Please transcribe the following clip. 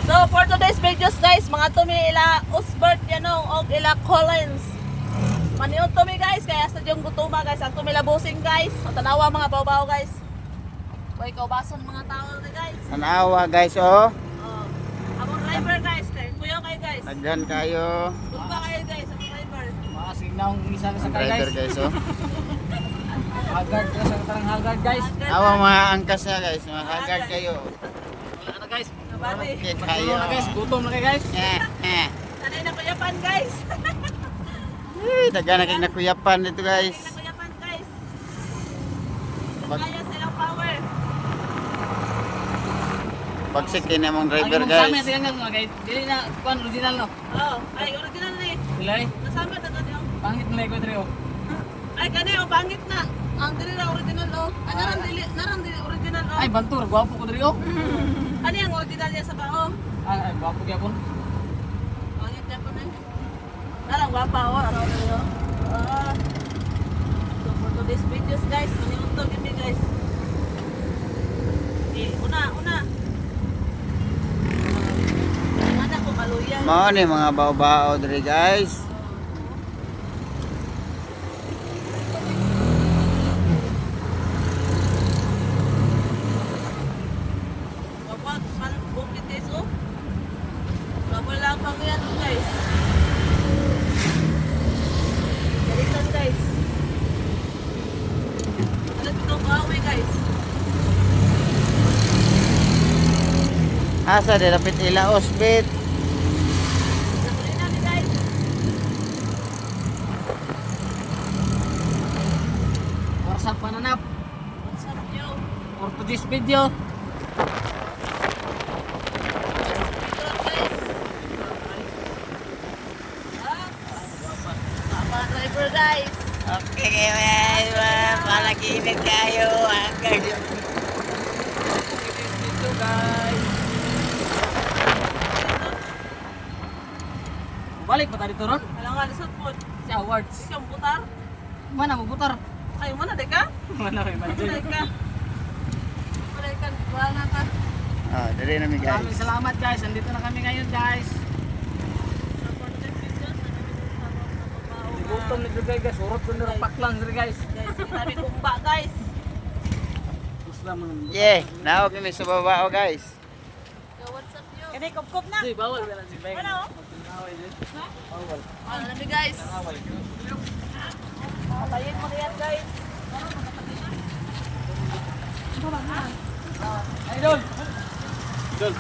So for today's videos guys, mga tumi ila Osbert yanong og ila Collins. Maniud tumi guys, kaya sa diyong gutuma guys, ang tumi labusing guys. O tanawa mga baw-baw guys. Way kaubasan mga tao na guys. Tanawa guys oh. Oh. Among driver guys, kay kuya kayo guys. Nagdan kayo. Tulba kayo guys, ang driver. Makasig na akong isa sa Ang kay driver guys. guys oh. Haggard ka sa tarang haggard guys. Awa mga angkas na guys, mga haggard kayo. Wala na guys. Nabati. Okay Gutom kayo. na guys. Gutom na kayo guys. Tanay na kuyapan guys. Taga na kayo nakuyapan dito guys. Tanay na kuyapan guys. Pag- Kaya silang power. Pagsikin na mong driver Ang imong sama guys. siya nga mga guys. Dili na kuan original no. Oh, ay original ni. Dilay. Nasama na ganyan. Pangit na ko diri oh. Ay kani o bangit na. Ang dili na original oh. Ay naran dili original oh. Ay bantur gwapo ko diri oh. Kani ang original niya sa bao. Ay gwapo gyapon. Bangit niya po na. Narang gwapa oh. Ano ano. Ah. So for today's videos guys, maniunto gini guys. Una. Mana ko maluya. Mao ni mga bao-bao diri guys. Wag man bukit guys oh. Wala pang yan guys. Dalitan guys. Alat itong kaaway guys. Asa di lapit ila Osbit. Nakulay namin guys. Warsak pananap. What's up yo? For today's video. Ito guys. Tama driver guys. Okay guys, palaginit kayo. Hanggang Today's video guys. Balik pa tayo dito ron. Kailangan lisod po. Si awards. Ikaw putar. Mana mo butar? Ay, mana de ka? Mana may Mana budget. ka? Mana ka? Wala ka. Ah, dali na mi Maraming guys. salamat guys. Andito na kami ngayon guys. Gutom ni Drugay guys. Urot ko na paklang diri guys. Sabi kumba guys. Islam man. Yeah, now kami sa babao guys. Yo, what's up yo? Kani kup na. Di bawal wala si Bay. Ano? Away din. Bawal. Ano na guys? Away. Tayin mo na yan guys. Idol. Idol.